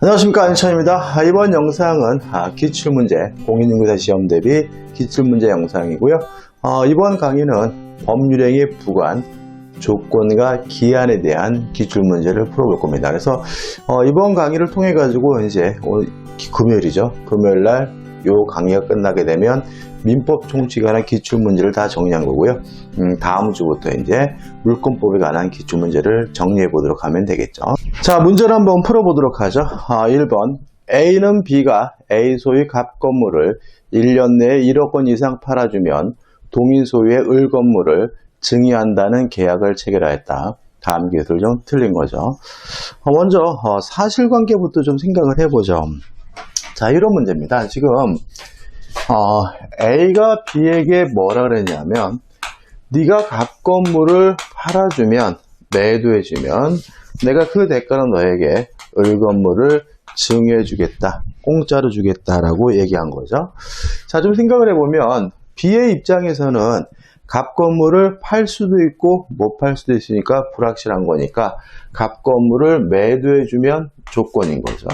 안녕하십니까, 안찬입니다. 이번 영상은 기출문제, 공인중개사 시험 대비 기출문제 영상이고요. 이번 강의는 법률행위 부관, 조건과 기한에 대한 기출문제를 풀어볼 겁니다. 그래서 이번 강의를 통해 가지고 이제 오늘 금요일이죠. 금요일날 요 강의가 끝나게 되면 민법 총칙에 관한 기출문제를 다 정리한 거고요. 다음 주부터 이제 물권법에 관한 기출문제를 정리해 보도록 하면 되겠죠. 자, 문제를 한번 풀어보도록 하죠. 1번. A는 B가 A 소유 갑 건물을 1년 내에 1억 원 이상 팔아주면 동인 소유의 을 건물을 증여한다는 계약을 체결하였다. 다음 기술은 좀 틀린 거죠. 먼저 사실관계부터 좀 생각을 해보죠. 자, 이런 문제입니다. 지금 A가 B에게 뭐라 그랬냐면, 네가 갑 건물을 팔아주면, 매도해주면 내가 그 대가로 너에게 을 건물을 증여해주겠다, 공짜로 주겠다라고 얘기한 거죠. 자, 좀 생각을 해보면 B의 입장에서는 갑 건물을 팔 수도 있고 못 팔 수도 있으니까 불확실한 거니까 갑 건물을 매도해주면 조건인 거죠.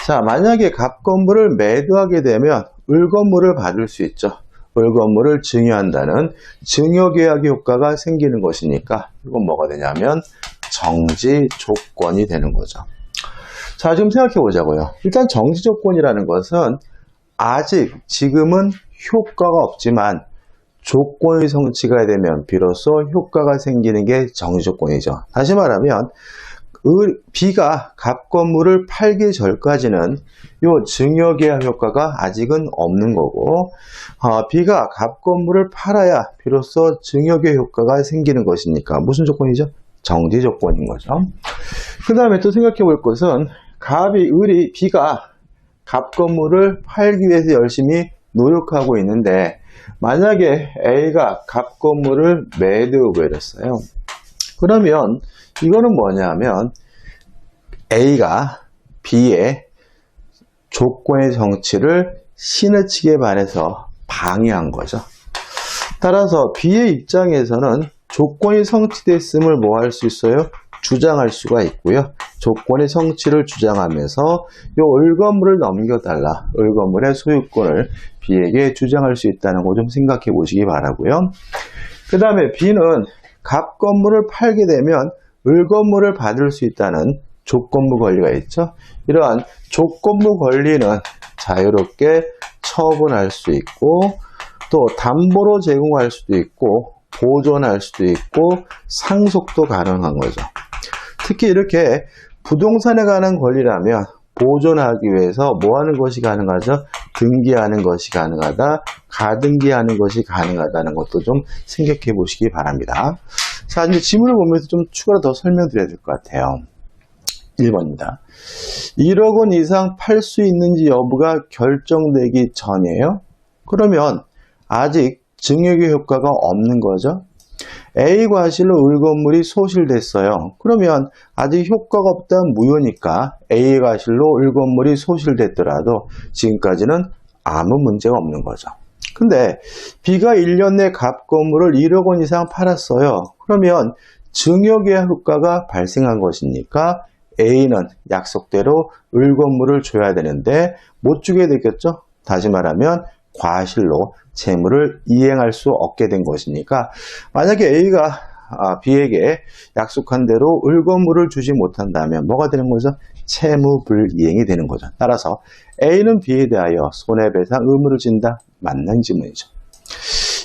자, 만약에 갑 건물을 매도하게 되면 을 건물을 받을 수 있죠. 을 건물을 증여한다는 증여계약 효과가 생기는 것이니까 이건 뭐가 되냐면 정지 조건이 되는 거죠. 자, 지금 생각해 보자고요. 일단 정지 조건이라는 것은 아직 지금은 효과가 없지만 조건이 성취가 되면 비로소 효과가 생기는 게 정지 조건이죠. 다시 말하면 B가 갑 건물을 팔기 전까지는 이 증여계약 효과가 아직은 없는 거고, B가 갑 건물을 팔아야 비로소 증여계약 효과가 생기는 것이니까 무슨 조건이죠? 정지 조건인 거죠. 그 다음에 또 생각해 볼 것은 B가 갑 건물을 팔기 위해서 열심히 노력하고 있는데, 만약에 A가 갑 건물을 매도해버렸어요. 그러면 이거는 뭐냐면 A가 B의 조건의 성취를 신의 측에 반해서 방해한 거죠. 따라서 B의 입장에서는 조건이 성취됐음을 뭐 할 수 있어요? 주장할 수가 있고요. 조건의 성취를 주장하면서 이 을 건물을 넘겨달라, 을 건물의 소유권을 B에게 주장할 수 있다는 거 좀 생각해 보시기 바라고요. 그 다음에 B는 갑 건물을 팔게 되면 을 건물을 받을 수 있다는 조건부 권리가 있죠. 이러한 조건부 권리는 자유롭게 처분할 수 있고, 또 담보로 제공할 수도 있고, 보존할 수도 있고, 상속도 가능한 거죠. 특히 이렇게 부동산에 관한 권리라면 보존하기 위해서 뭐 하는 것이 가능하죠? 등기하는 것이 가능하다, 가등기하는 것이 가능하다는 것도 좀 생각해 보시기 바랍니다. 자, 이제 지문을 보면서 좀 추가로 더 설명드려야 될 것 같아요. 1번입니다. 1억 원 이상 팔 수 있는지 여부가 결정되기 전이에요. 그러면 아직 증여계 효과가 없는 거죠. A 과실로 을 건물이 소실됐어요. 그러면 아직 효과가 없다는 무효니까 A 과실로 을 건물이 소실됐더라도 지금까지는 아무 문제가 없는 거죠. 근데 B가 1년 내 갑 건물을 1억 원 이상 팔았어요. 그러면 증여계약 효과가 발생한 것이니까 A는 약속대로 을 건물을 줘야 되는데 못 주게 되겠죠. 다시 말하면 과실로 채무를 이행할 수 없게 된 것이니까, 만약에 A가 B에게 약속한 대로 을 건물을 주지 못한다면 뭐가 되는 거죠? 채무 불이행이 되는 거죠. 따라서 A는 B에 대하여 손해배상 의무를 진다. 맞는 지문이죠.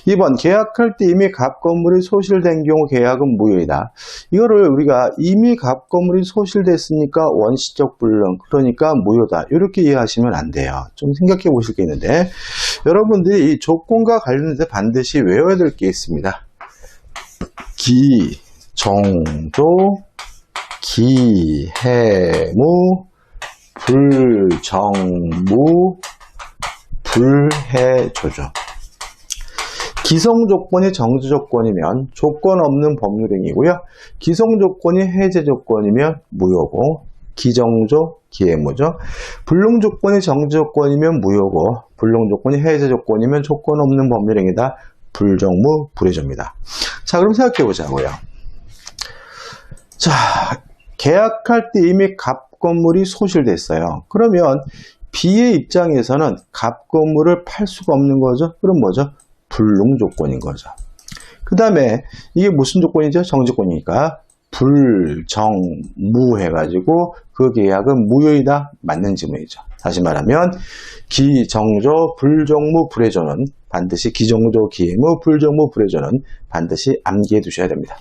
2번, 계약할 때 이미 갑 건물이 소실된 경우 계약은 무효이다. 이거를 우리가 이미 갑 건물이 소실됐으니까 원시적 불능, 그러니까 무효다, 이렇게 이해하시면 안 돼요. 좀 생각해 보실 게 있는데, 여러분들이 이 조건과 관련해서 반드시 외워야 될 게 있습니다. 기, 정조, 기해무, 불정무, 불해조죠. 기성조건이 정지조건이면 조건 없는 법률행위고요. 기성조건이 해제조건이면 무효고, 기정조, 기해무죠. 불능조건이 정지조건이면 무효고, 불능조건이 해제조건이면 조건 없는 법률행위다. 불정무, 불해조입니다. 자, 그럼 생각해 보자고요. 자, 계약할 때 이미 갑 건물이 소실됐어요. 그러면 B의 입장에서는 갑 건물을 팔 수가 없는 거죠. 그럼 뭐죠? 불능 조건인 거죠. 그 다음에 이게 무슨 조건이죠? 정지조건이니까 불정무 해가지고 그 계약은 무효이다. 맞는 지문이죠. 다시 말하면 기정조, 불정무, 불해조는 반드시 기정조, 기무, 불정무, 불해조는 반드시 암기해 두셔야 됩니다.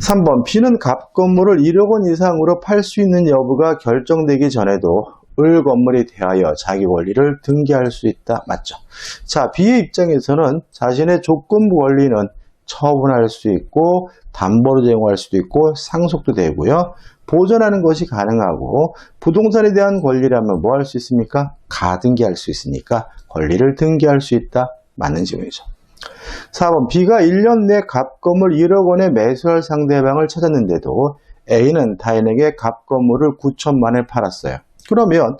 3번 B는 갑 건물을 1억 원 이상으로 팔 수 있는 여부가 결정되기 전에도 을 건물에 대하여 자기 권리를 등기할 수 있다. 맞죠? 자, B의 입장에서는 자신의 조건부 권리는 처분할 수 있고 담보로 제공할 수도 있고 상속도 되고요. 보존하는 것이 가능하고 부동산에 대한 권리라면 뭐 할 수 있습니까? 가등기할 수 있으니까 권리를 등기할 수 있다. 맞는 질문이죠. 4번 B가 1년 내 갑 건물 1억 원에 매수할 상대방을 찾았는데도 A는 타인에게 갑 건물을 9천만 원에 팔았어요. 그러면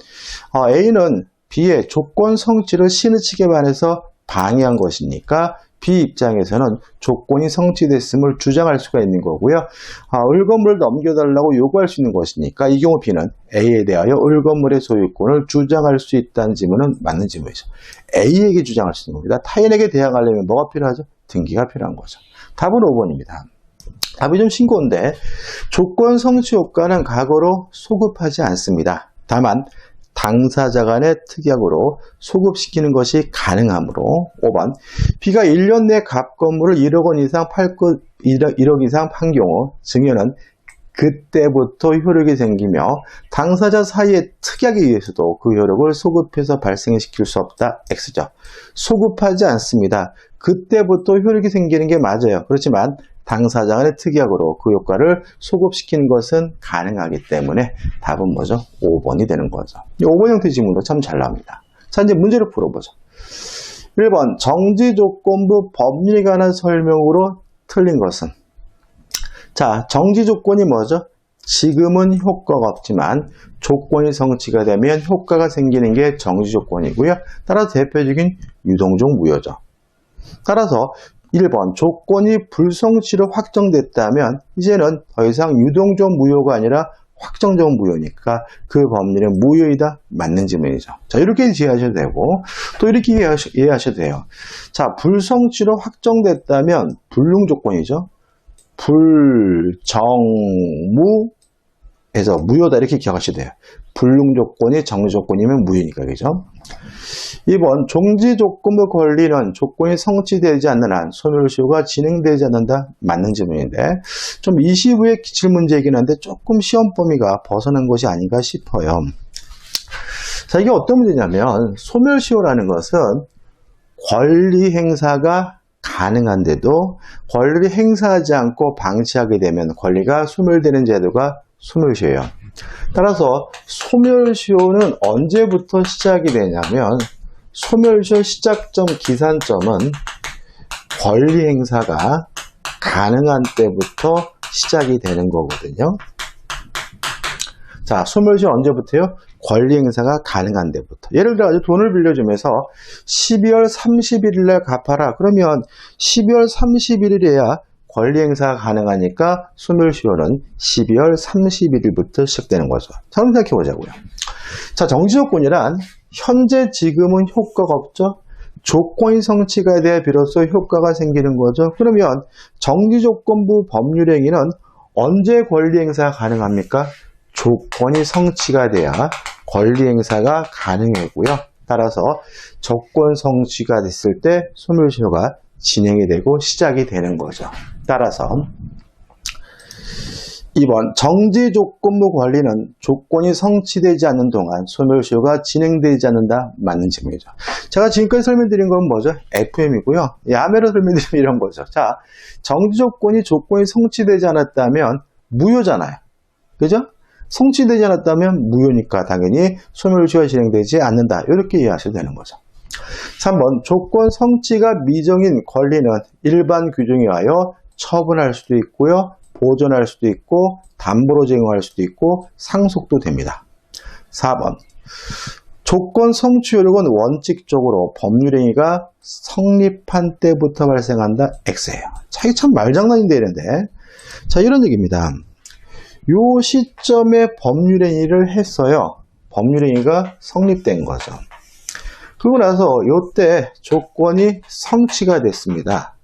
A는 B의 조건 성취를 C는 측에 반해서 방해한 것이니까 B 입장에서는 조건이 성취됐음을 주장할 수가 있는 거고요. 을 건물을 넘겨달라고 요구할 수 있는 것이니까 이 경우 B는 A에 대하여 을 건물의 소유권을 주장할 수 있다는 지문은 맞는 지문이죠. A에게 주장할 수 있는 겁니다. 타인에게 대항하려면 뭐가 필요하죠? 등기가 필요한 거죠. 답은 5번입니다. 답이 좀 싱거운데 조건 성취 효과는 과거로 소급하지 않습니다. 다만 당사자 간의 특약으로 소급시키는 것이 가능하므로 5번 B가 1년 내 갑 건물을 1억 원 이상 1억 이상 판 경우 증여는 그때부터 효력이 생기며 당사자 사이의 특약에 의해서도 그 효력을 소급해서 발생시킬 수 없다. X죠. 소급하지 않습니다. 그때부터 효력이 생기는 게 맞아요. 그렇지만 당사자 간의 특약으로 그 효과를 소급시키는 것은 가능하기 때문에 답은 뭐죠? 5번이 되는 거죠. 이 5번 형태 지문도 참 잘 나옵니다. 자, 이제 문제를 풀어보죠. 1번 정지조건부 법률에 관한 설명으로 틀린 것은? 자, 정지조건이 뭐죠? 지금은 효과가 없지만 조건이 성취가 되면 효과가 생기는 게 정지조건이고요. 따라서 대표적인 유동종 무효죠. 따라서 1번 조건이 불성취로 확정됐다면 이제는 더 이상 유동종 무효가 아니라 확정적 무효니까 그 법률은 무효이다. 맞는 지문이죠. 자, 이렇게 이해하셔도 되고 또 이렇게 이해하셔도 돼요. 자, 불성취로 확정됐다면 불능 조건이죠. 불정무에서 무효다 이렇게 기억하셔도 돼요. 불능 조건이 정지 조건이면 무효니까 그죠? 2번 종지조건부 권리는 조건이 성취되지 않는 한 소멸시효가 진행되지 않는다. 맞는 질문인데 좀 20후의 기출문제이긴 한데 조금 시험 범위가 벗어난 것이 아닌가 싶어요. 자, 이게 어떤 문제냐면 소멸시효라는 것은 권리 행사가 가능한데도 권리를 행사하지 않고 방치하게 되면 권리가 소멸되는 제도가 소멸시효예요. 따라서 소멸시효는 언제부터 시작이 되냐면 소멸시효 시작점 기산점은 권리 행사가 가능한 때부터 시작이 되는 거거든요. 자, 소멸시효 언제부터요? 권리 행사가 가능한 때부터. 예를 들어 돈을 빌려주면서 12월 31일 날 갚아라. 그러면 12월 31일에야 권리 행사가 가능하니까 소멸시효는 12월 31일부터 시작되는 거죠. 자, 한번 생각해 보자고요. 자, 정지조건이란 현재 지금은 효과가 없죠. 조건이 성취가 돼야 비로소 효과가 생기는 거죠. 그러면 정지조건부 법률행위는 언제 권리 행사가 가능합니까? 조건이 성취가 돼야 권리 행사가 가능하고요. 따라서 조건 성취가 됐을 때 소멸시효가 진행이 되고 시작이 되는 거죠. 따라서 2번 정지조건부 권리는 조건이 성취되지 않는 동안 소멸시효가 진행되지 않는다. 맞는 질문이죠. 제가 지금까지 설명드린 건 뭐죠? FM이고요. 야매로 설명드리면 이런 거죠. 자, 정지조건이 조건이 성취되지 않았다면 무효잖아요. 그죠? 성취되지 않았다면 무효니까 당연히 소멸시효가 진행되지 않는다. 이렇게 이해하셔도 되는 거죠. 3번 조건 성취가 미정인 권리는 일반 규정에 의하여 처분할 수도 있고요. 보존할 수도 있고 담보로 제공할 수도 있고 상속도 됩니다. 4번 조건 성취 효력은 원칙적으로 법률행위가 성립한 때부터 발생한다. X예요. 자, 이게 참 말장난인데 이런데 자, 이런 얘기입니다. 요 시점에 법률행위를 했어요. 법률행위가 성립된 거죠. 그러고 나서 요때 조건이 성취가 됐습니다.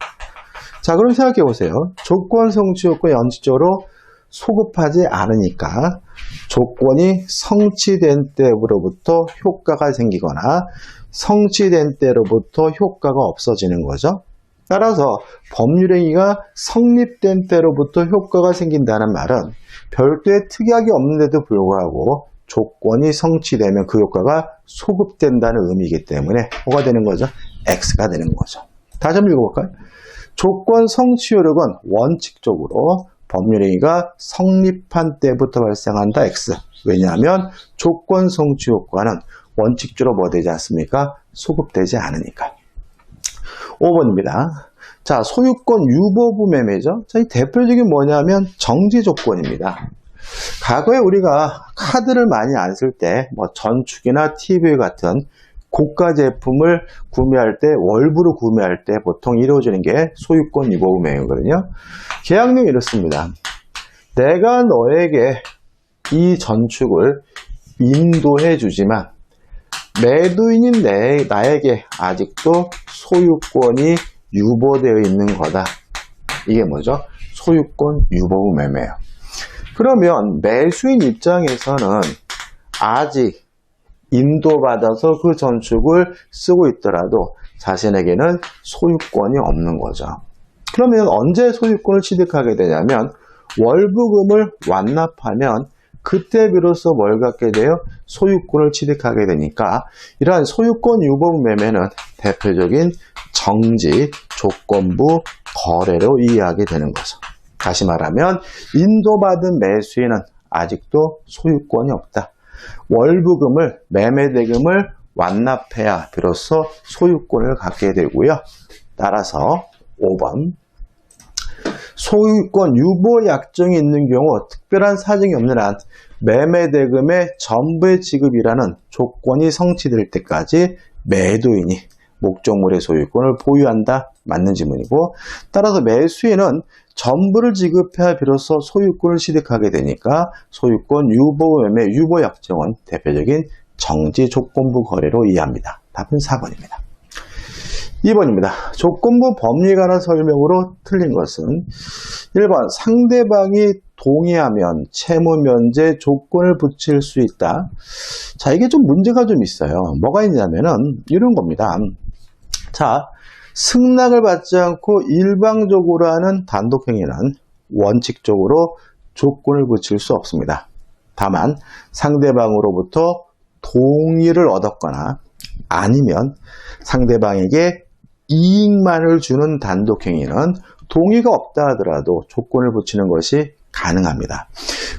자, 그럼 생각해 보세요. 조건 성취 요건이 원칙적으로 소급하지 않으니까 조건이 성취된 때로부터 효과가 생기거나 성취된 때로부터 효과가 없어지는 거죠. 따라서 법률행위가 성립된 때로부터 효과가 생긴다는 말은 별도의 특약이 없는데도 불구하고 조건이 성취되면 그 효과가 소급된다는 의미이기 때문에 뭐가 되는 거죠? X가 되는 거죠. 다시 한번 읽어볼까요? 조건 성취 효력은 원칙적으로 법률행위가 성립한 때부터 발생한다. X. 왜냐하면 조건 성취 효과는 원칙적으로 뭐 되지 않습니까? 소급되지 않으니까. 5번입니다. 자, 소유권 유보부 매매죠. 자, 이 대표적인 뭐냐면 정지 조건입니다. 과거에 우리가 카드를 많이 안 쓸 때 뭐 전축이나 TV 같은 고가 제품을 구매할 때 월부로 구매할 때 보통 이루어지는 게 소유권 유보부 매매거든요. 계약 내용이 이렇습니다. 내가 너에게 이 전축을 인도해 주지만 매도인인 나에게 아직도 소유권이 유보되어 있는 거다. 이게 뭐죠? 소유권 유보부 매매예요. 그러면 매수인 입장에서는 아직 인도받아서 그 전축을 쓰고 있더라도 자신에게는 소유권이 없는 거죠. 그러면 언제 소유권을 취득하게 되냐면 월부금을 완납하면 그때 비로소 뭘 갖게 돼요? 소유권을 취득하게 되니까 이러한 소유권 유보부 매매는 대표적인 정지 조건부 거래로 이해하게 되는 거죠. 다시 말하면 인도받은 매수인은 아직도 소유권이 없다. 월부금을 매매대금을 완납해야 비로소 소유권을 갖게 되고요. 따라서 5번 소유권 유보 약정이 있는 경우 특별한 사정이 없는 한 매매대금의 전부의 지급이라는 조건이 성취될 때까지 매도인이 목적물의 소유권을 보유한다. 맞는 지문이고 따라서 매수인은 전부를 지급해야 비로소 소유권을 취득하게 되니까 소유권 유보 매매 유보 약정은 대표적인 정지 조건부 거래로 이해합니다. 답은 4번입니다. 2번입니다. 조건부 법리에 관한 설명으로 틀린 것은 1번 상대방이 동의하면 채무 면제 조건을 붙일 수 있다. 자, 이게 좀 문제가 좀 있어요. 뭐가 있냐면은 이런 겁니다. 자, 승낙을 받지 않고 일방적으로 하는 단독행위는 원칙적으로 조건을 붙일 수 없습니다. 다만 상대방으로부터 동의를 얻었거나 아니면 상대방에게 이익만을 주는 단독행위는 동의가 없다 하더라도 조건을 붙이는 것이 가능합니다.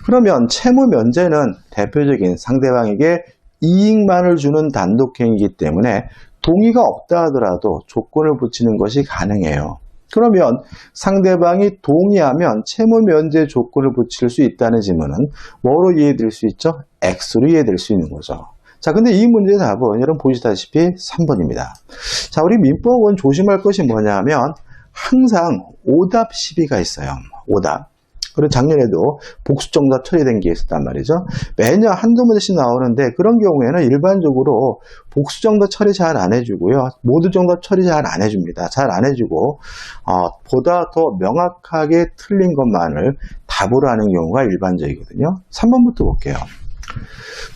그러면 채무 면제는 대표적인 상대방에게 이익만을 주는 단독행위이기 때문에 동의가 없다 하더라도 조건을 붙이는 것이 가능해요. 그러면 상대방이 동의하면 채무 면제 조건을 붙일 수 있다는 지문은 뭐로 이해될 수 있죠? X로 이해될 수 있는 거죠. 자, 근데 이 문제의 답은 여러분 보시다시피 3번입니다. 자, 우리 민법은 조심할 것이 뭐냐면 항상 오답 시비가 있어요. 오답. 그리고 작년에도 복수정답 처리된 게 있었단 말이죠. 매년 한두 문제씩 나오는데 그런 경우에는 일반적으로 복수정답 처리 잘 안 해주고요. 모두 정답 처리 잘 안 해줍니다. 잘 안 해주고 보다 더 명확하게 틀린 것만을 답으로 하는 경우가 일반적이거든요. 3번부터 볼게요.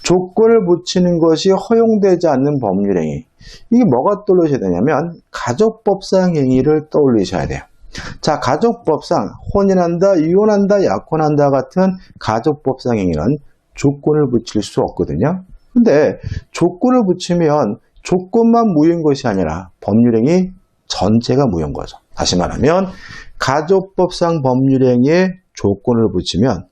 조건을 붙이는 것이 허용되지 않는 법률행위. 이게 뭐가 떠올리셔야 되냐면 가족법상 행위를 떠올리셔야 돼요. 자, 가족법상 혼인한다, 이혼한다, 약혼한다 같은 가족법상 행위는 조건을 붙일 수 없거든요. 근데 조건을 붙이면 조건만 무효인 것이 아니라 법률행위 전체가 무효인 거죠. 다시 말하면 가족법상 법률행위에 조건을 붙이면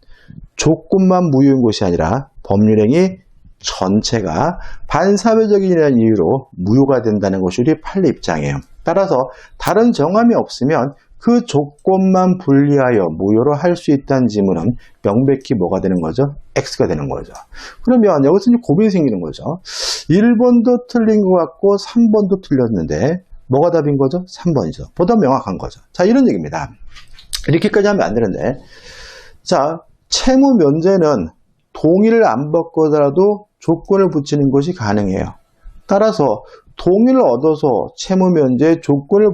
조건만 무효인 것이 아니라 법률행위 전체가 반사회적인이라는 이유로 무효가 된다는 것이 우리 판례 입장이에요. 따라서 다른 정함이 없으면 그 조건만 분리하여 무효로 할 수 있다는 지문은 명백히 뭐가 되는 거죠? X가 되는 거죠. 그러면 여기서 이제 고민이 생기는 거죠. 1번도 틀린 것 같고 3번도 틀렸는데 뭐가 답인 거죠? 3번이죠. 보다 명확한 거죠. 자, 이런 얘기입니다. 이렇게까지 하면 안 되는데 자, 채무 면제는 동의를 안 받고더라도 조건을 붙이는 것이 가능해요. 따라서 동의를 얻어서 채무 면제에 조건을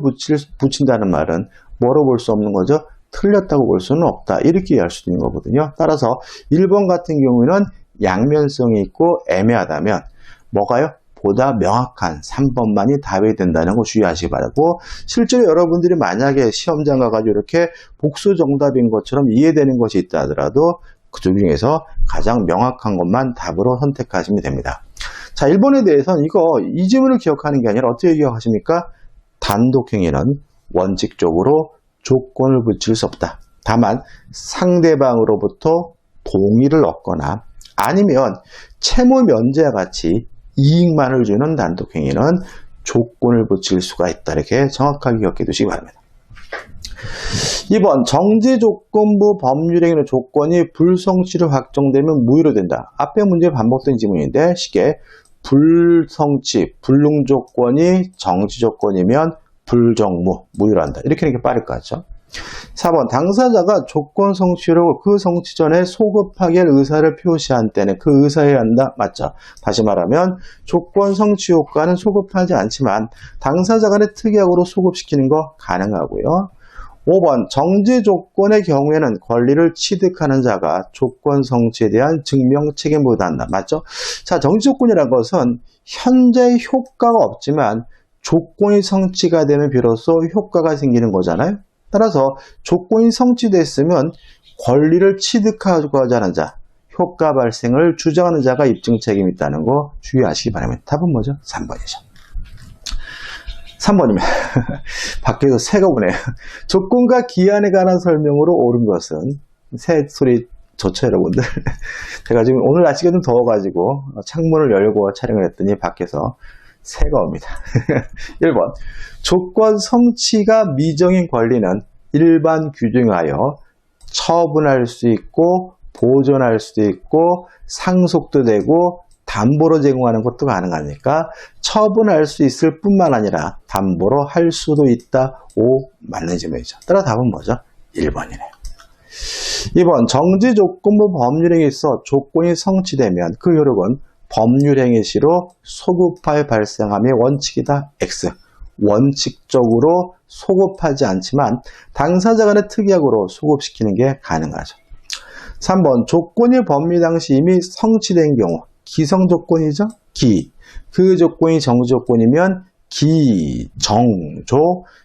붙인다는 말은 뭐로 볼 수 없는 거죠? 틀렸다고 볼 수는 없다. 이렇게 이해할 수도 있는 거거든요. 따라서 1번 같은 경우에는 양면성이 있고 애매하다면 뭐가요? 보다 명확한 3번만이 답이 된다는 거 주의하시기 바라고, 실제로 여러분들이 만약에 시험장 가가지고 이렇게 복수 정답인 것처럼 이해되는 것이 있다 하더라도 그중 중에서 가장 명확한 것만 답으로 선택하시면 됩니다. 자, 1번에 대해서는 이 지문을 기억하는 게 아니라 어떻게 기억하십니까? 단독행위는 원칙적으로 조건을 붙일 수 없다. 다만 상대방으로부터 동의를 얻거나 아니면 채무 면제와 같이 이익만을 주는 단독행위는 조건을 붙일 수가 있다. 이렇게 정확하게 기억해 두시기 바랍니다. 2번 정지조건부 법률행위의 조건이 불성취로 확정되면 무효로 된다. 앞에 문제 반복된 지문인데 쉽게 불성취, 불능조건이 정지조건이면 불정무, 무효로 한다. 이렇게 하는 게 빠를 것 같죠? 4번 당사자가 조건 성취로 그 성취 전에 소급하게 할 의사를 표시한 때는 그 의사여야 한다. 맞죠? 다시 말하면 조건 성취 효과는 소급하지 않지만 당사자 간의 특약으로 소급시키는 거 가능하고요. 5번 정지 조건의 경우에는 권리를 취득하는 자가 조건 성취에 대한 증명 책임을 부담한다. 맞죠? 자, 정지 조건이라는 것은 현재 효과가 없지만 조건이 성취가 되면 비로소 효과가 생기는 거잖아요. 따라서 조건이 성취됐으면 권리를 취득하고자 하는 자, 효과 발생을 주장하는 자가 입증 책임이 있다는 거 주의하시기 바랍니다. 답은 뭐죠? 3번이죠. 3번입니다. 밖에서 새가 오네요. 조건과 기한에 관한 설명으로 옳은 것은, 새 소리 좋죠, 여러분들? 제가 지금 오늘 날씨가 좀 더워가지고 창문을 열고 촬영을 했더니 밖에서 새가 옵니다. 1번 조건 성취가 미정인 권리는 일반 규정하여 처분할 수 있고 보존할 수도 있고 상속도 되고 담보로 제공하는 것도 가능하니까 처분할 수 있을 뿐만 아니라 담보로 할 수도 있다. 5 맞는 질문이죠. 따라 답은 뭐죠? 1번이네요. 2번 정지조건부 법률행위에 있어 조건이 성취되면 그 효력은 법률행위 시로 소급하여 발생함의 원칙이다. X. 원칙적으로 소급하지 않지만 당사자 간의 특약으로 소급시키는 게 가능하죠. 3번 조건이 법리 당시 이미 성취된 경우 기성조건이죠. 기. 그 조건이 정지조건이면 기, 정, 조.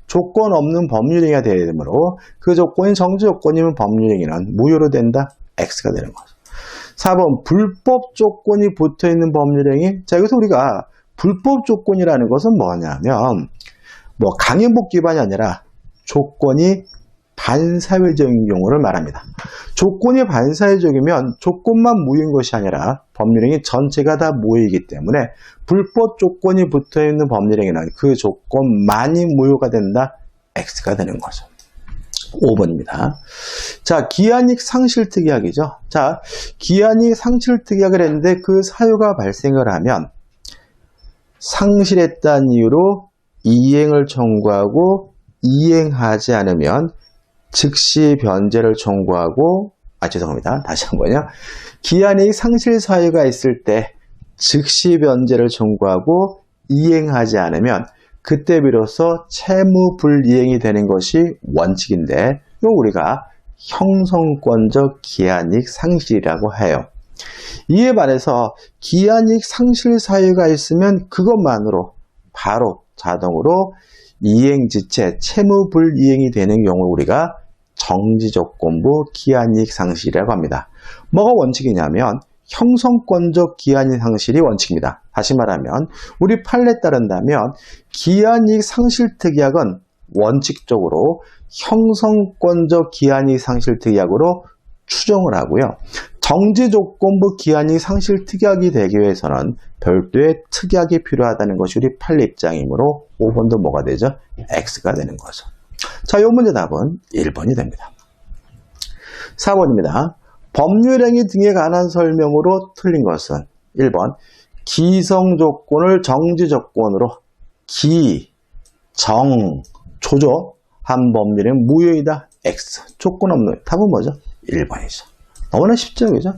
조건 없는 법률행위가 되므로 그 조건이 정지조건이면 법률행위는 무효로 된다. X가 되는 거죠. 4번 불법 조건이 붙어있는 법률행위. 자, 여기서 우리가 불법 조건이라는 것은 뭐냐면 강행복 기반이 아니라 조건이 반사회적인 경우를 말합니다. 조건이 반사회적이면 조건만 무효인 것이 아니라 법률행위 전체가 다 무효이기 때문에 불법 조건이 붙어있는 법률행위는 그 조건만이 무효가 된다. X가 되는 거죠. 5번입니다. 자, 기한이익 상실특약이죠. 자, 기한이익 상실특약을 했는데 그 사유가 발생을 하면 상실했다는 이유로 이행을 청구하고 이행하지 않으면 즉시 변제를 청구하고 죄송합니다. 다시 한번요. 기한이익 상실 사유가 있을 때 즉시 변제를 청구하고 이행하지 않으면 그때 비로소 채무 불이행이 되는 것이 원칙인데 이거 우리가 형성권적 기한이익 상실이라고 해요. 이에 반해서 기한이익 상실 사유가 있으면 그것만으로 바로 자동으로 이행지체 채무 불이행이 되는 경우를 우리가 정지조건부 기한이익 상실이라고 합니다. 뭐가 원칙이냐면 형성권적 기한이익 상실이 원칙입니다. 다시 말하면 우리 판례에 따른다면 기한이익 상실특약은 원칙적으로 형성권적 기한이익 상실특약으로 추정을 하고요. 정지조건부 기한이익 상실특약이 되기 위해서는 별도의 특약이 필요하다는 것이 우리 판례 입장이므로 5번도 뭐가 되죠? X가 되는 거죠. 자, 이 문제 답은 1번이 됩니다. 4번입니다. 법률행위 등에 관한 설명으로 틀린 것은 1번 기성조건을 정지조건으로 기, 정, 조조 한 법률은 무효이다. X. 조건 없는 답은 뭐죠? 1번이죠. 너무나 쉽죠, 그죠?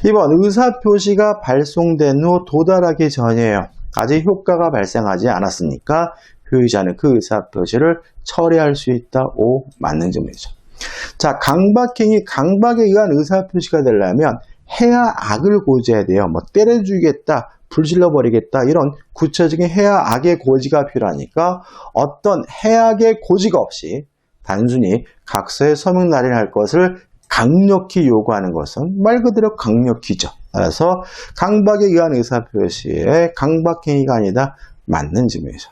2번, 의사표시가 발송된 후 도달하기 전이에요. 아직 효과가 발생하지 않았으니까 표의자는 그 의사표시를 처리할 수 있다. O, 맞는 질문이죠. 자, 강박에 의한 의사표시가 되려면 해야 악을 고지해야 돼요. 뭐 때려주겠다, 불질러버리겠다, 이런 구체적인 해야 악의 고지가 필요하니까 어떤 해악의 고지가 없이 단순히 각서에 서명 날인할 것을 강력히 요구하는 것은 말 그대로 강력히죠. 따라서 강박에 의한 의사표시에 강박행위가 아니다. 맞는 질문이죠.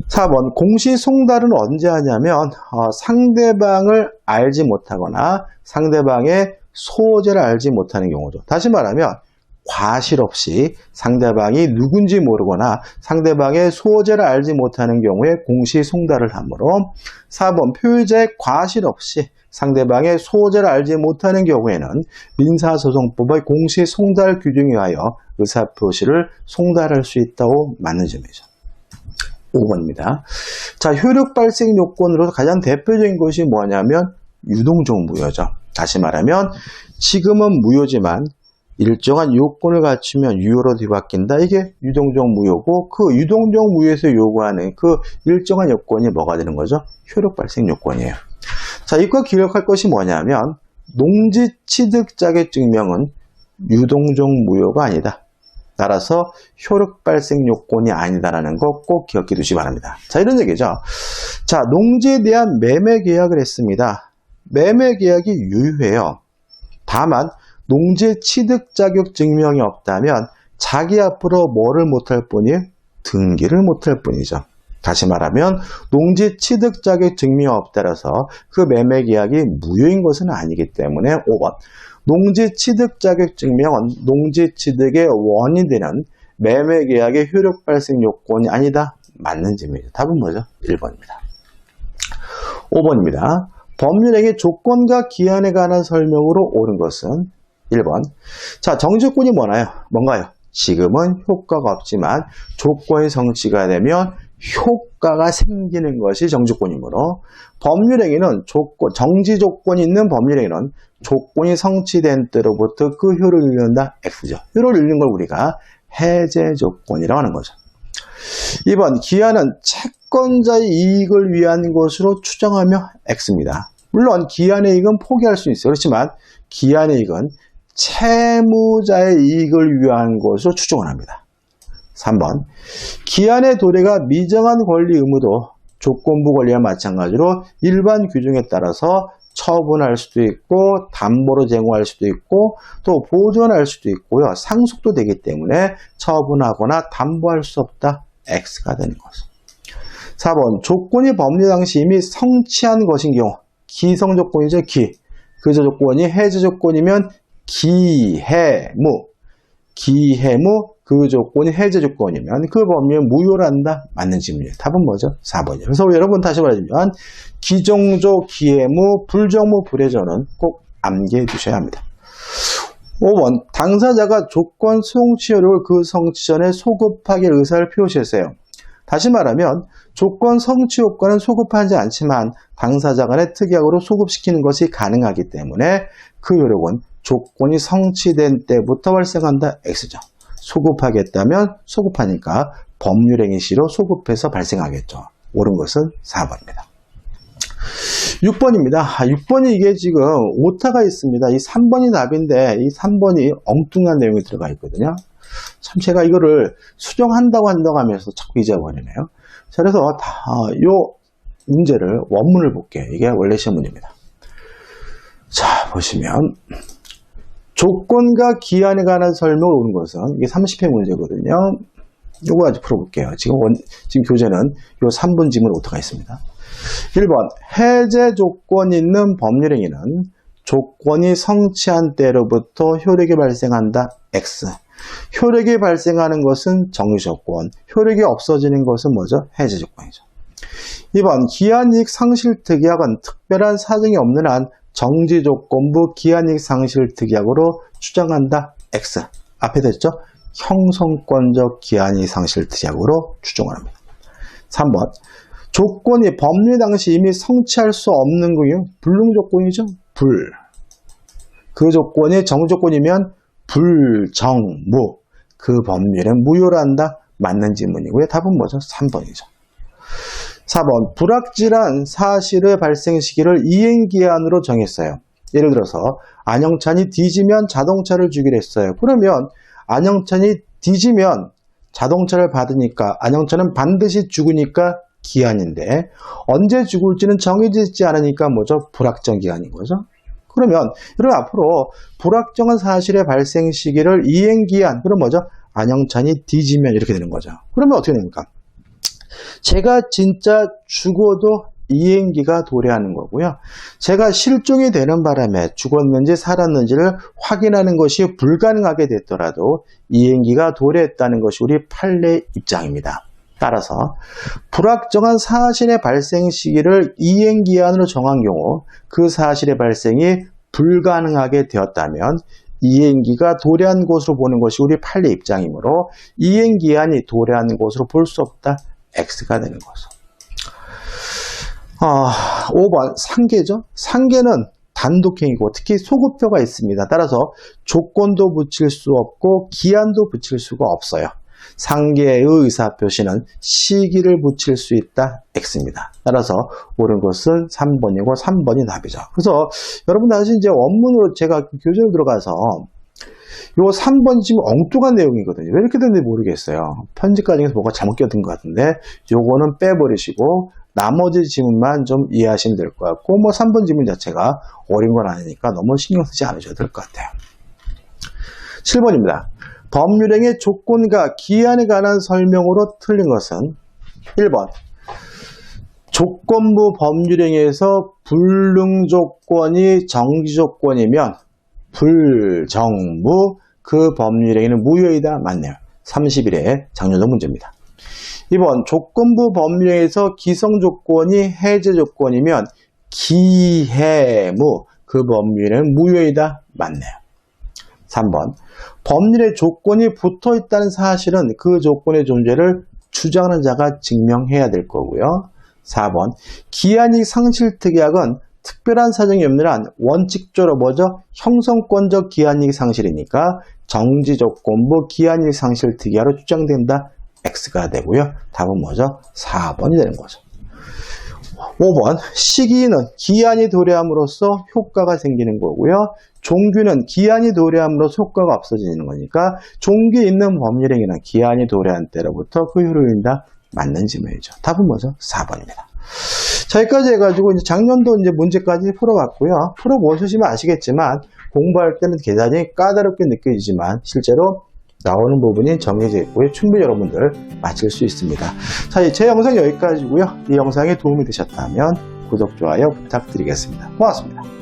4번, 공시송달은 언제 하냐면 상대방을 알지 못하거나 상대방의 소재를 알지 못하는 경우죠. 다시 말하면 과실 없이 상대방이 누군지 모르거나 상대방의 소재를 알지 못하는 경우에 공시송달을 하므로 4번, 표의자의 과실 없이 상대방의 소재를 알지 못하는 경우에는 민사소송법의 공시송달 규정에 의하여 의사표시를 송달할 수 있다고 맞는 점이죠. 5번입니다. 자, 효력 발생 요건으로 가장 대표적인 것이 뭐냐면 유동적 무효죠. 다시 말하면 지금은 무효지만 일정한 요건을 갖추면 유효로 뒤바뀐다. 이게 유동적 무효고 그 유동적 무효에서 요구하는 그 일정한 요건이 뭐가 되는 거죠? 효력 발생 요건이에요. 자, 이과 기억할 것이 뭐냐면 농지 취득 자격 증명은 유동적 무효가 아니다. 따라서 효력 발생 요건이 아니다라는 거 꼭 기억해 두시기 바랍니다. 자, 이런 얘기죠. 자, 농지에 대한 매매 계약을 했습니다. 매매 계약이 유효해요. 다만 농지 취득 자격 증명이 없다면 자기 앞으로 뭐를 못할 뿐이에요? 등기를 못할 뿐이죠. 다시 말하면 농지 취득 자격 증명이 없다라서 그 매매 계약이 무효인 것은 아니기 때문에 5번. 농지 취득 자격 증명은 농지 취득의 원인이 되는 매매 계약의 효력 발생 요건이 아니다. 맞는 질문이죠. 답은 뭐죠? 1번입니다. 5번입니다. 법률행위 조건과 기한에 관한 설명으로 옳은 것은 1번. 자, 정지조건이 뭔가요? 지금은 효과가 없지만 조건이 성취가 되면 효과가 생기는 것이 정지조건이므로 법률행위는 정지조건이 있는 법률행위는 조건이 성취된 때로부터 그 효를 잃는다. X죠. 효를 잃는 걸 우리가 해제조건이라고 하는 거죠. 2번, 기한은 채권자의 이익을 위한 것으로 추정하며 X입니다. 물론 기한의 이익은 포기할 수 있어요. 그렇지만 기한의 이익은 채무자의 이익을 위한 것으로 추정을 합니다. 3번, 기한의 도래가 미정한 권리 의무도 조건부 권리와 마찬가지로 일반 규정에 따라서 처분할 수도 있고 담보로 제공할 수도 있고 또 보존할 수도 있고요. 상속도 되기 때문에 처분하거나 담보할 수 없다. X가 되는 거죠. 4번, 조건이 법리 당시 이미 성취한 것인 경우 기성조건이죠. 그 조건이 해제조건이면 기해무 그 조건이 해제조건이면 그 범위는 무효란다. 맞는 질문이에요. 답은 뭐죠? 4번이에요. 그래서 여러분 다시 말해주면 기종조, 기해무, 불정무, 불해저는 꼭 암기해 두셔야 합니다. 5번, 당사자가 조건 성취 효력을 그 성취 전에 소급하기 의사를 표시했어요. 다시 말하면 조건 성취 효과는 소급하지 않지만 당사자 간의 특약으로 소급시키는 것이 가능하기 때문에 그 효력은 조건이 성취된 때부터 발생한다. X죠. 소급하겠다면 소급하니까 법률행위 시로 소급해서 발생하겠죠. 옳은 것은 4번입니다. 6번입니다. 6번이 이게 지금 오타가 있습니다. 이 3번이 답인데 이 3번이 엉뚱한 내용이 들어가 있거든요. 참 제가 이거를 수정한다고 하면서 자꾸 잊어버리네요. 자, 그래서 요 문제를 원문을 볼게요. 이게 원래 시험 문제입니다. 자, 보시면 조건과 기한에 관한 설명을 옳은 것은 이게 30회 문제거든요. 요거 아주 풀어볼게요. 지금 교재는 요 3번 지문 오타가 있습니다. 1번, 해제 조건이 있는 법률행위는 조건이 성취한 때로부터 효력이 발생한다. X. 효력이 발생하는 것은 정의조건, 효력이 없어지는 것은 뭐죠? 해제조건이죠. 2번, 기한이익 상실 특약은 특별한 사정이 없는 한 정지조건부 기한이익 상실 특약으로 추정한다. X. 앞에 됐죠? 형성권적 기한이익 상실 특약으로 추정을 합니다. 3번, 조건이 법률 당시 이미 성취할 수 없는 경우 불능조건이죠. 그 조건이 정조건이면 불정무. 그 법률은 무효란다. 맞는 질문이고요. 답은 뭐죠? 3번이죠. 4번. 불확실한 사실의 발생 시기를 이행기한으로 정했어요. 예를 들어서 안영찬이 뒤지면 자동차를 주기로 했어요. 그러면 안영찬이 뒤지면 자동차를 받으니까 안영찬은 반드시 죽으니까 기한인데 언제 죽을지는 정해져 있지 않으니까 뭐죠? 불확정 기한인 거죠. 그러면 여러분 앞으로 불확정한 사실의 발생 시기를 이행기한 그럼 뭐죠? 안영찬이 뒤지면 이렇게 되는 거죠. 그러면 어떻게 됩니까? 제가 진짜 죽어도 이행기가 도래하는 거고요. 제가 실종이 되는 바람에 죽었는지 살았는지를 확인하는 것이 불가능하게 됐더라도 이행기가 도래했다는 것이 우리 판례 입장입니다. 따라서 불확정한 사실의 발생 시기를 이행기한으로 정한 경우 그 사실의 발생이 불가능하게 되었다면 이행기가 도래한 것으로 보는 것이 우리 판례 입장이므로 이행기한이 도래하는 것으로 볼 수 없다. X가 되는 거죠. 5번 상계죠. 상계는 단독행위고 특히 소급표가 있습니다. 따라서 조건도 붙일 수 없고 기한도 붙일 수가 없어요. 상계의 의사표시는 시기를 붙일 수 있다. X입니다. 따라서 옳은 것은 3번이고 3번이 답이죠. 그래서 여러분 다시 이제 원문으로 제가 교재로 들어가서 요 3번 지금 엉뚱한 내용이거든요. 왜 이렇게 됐는지 모르겠어요. 편집 과정에서 뭐가 잘못 껴든 것 같은데 요거는 빼버리시고 나머지 지문만 좀 이해하시면 될 것 같고 뭐 3번 지문 자체가 어린 건 아니니까 너무 신경 쓰지 않으셔도 될 것 같아요. 7번입니다. 법률행위 조건과 기한에 관한 설명으로 틀린 것은 1번 조건부 법률행위에서 불능조건이 정지조건이면 불정무 그 법률행위는 무효이다. 맞네요. 30일의 장려도 문제입니다. 2번 조건부 법률에서 기성조건이 해제조건이면 기해무 그 법률은 무효이다. 맞네요. 3번 법률의 조건이 붙어있다는 사실은 그 조건의 존재를 주장하는 자가 증명해야 될 거고요. 4번 기한이익 상실특약은 특별한 사정이 없는 한 원칙적으로 뭐죠? 형성권적 기한이익 상실이니까 정지조건부 기한이익 상실특약으로 주장된다. X가 되고요. 답은 뭐죠? 4번이 되는 거죠. 5번 시기는 기한이 도래함으로써 효과가 생기는 거고요. 종규는 기한이 도래함으로써 효과가 없어지는 거니까 종규에 있는 법률행위는 기한이 도래한 때로부터 그 효력을 잃는다. 맞는 질문이죠. 답은 뭐죠? 4번입니다. 자, 여기까지 해가지고 이제 작년도 이제 문제까지 풀어봤고요. 풀어보시면 아시겠지만 공부할 때는 계산이 까다롭게 느껴지지만 실제로 나오는 부분이 정해져 있고요. 충분히 여러분들 맞힐 수 있습니다. 자, 제 영상 여기까지고요. 이 영상이 도움이 되셨다면 구독, 좋아요 부탁드리겠습니다. 고맙습니다.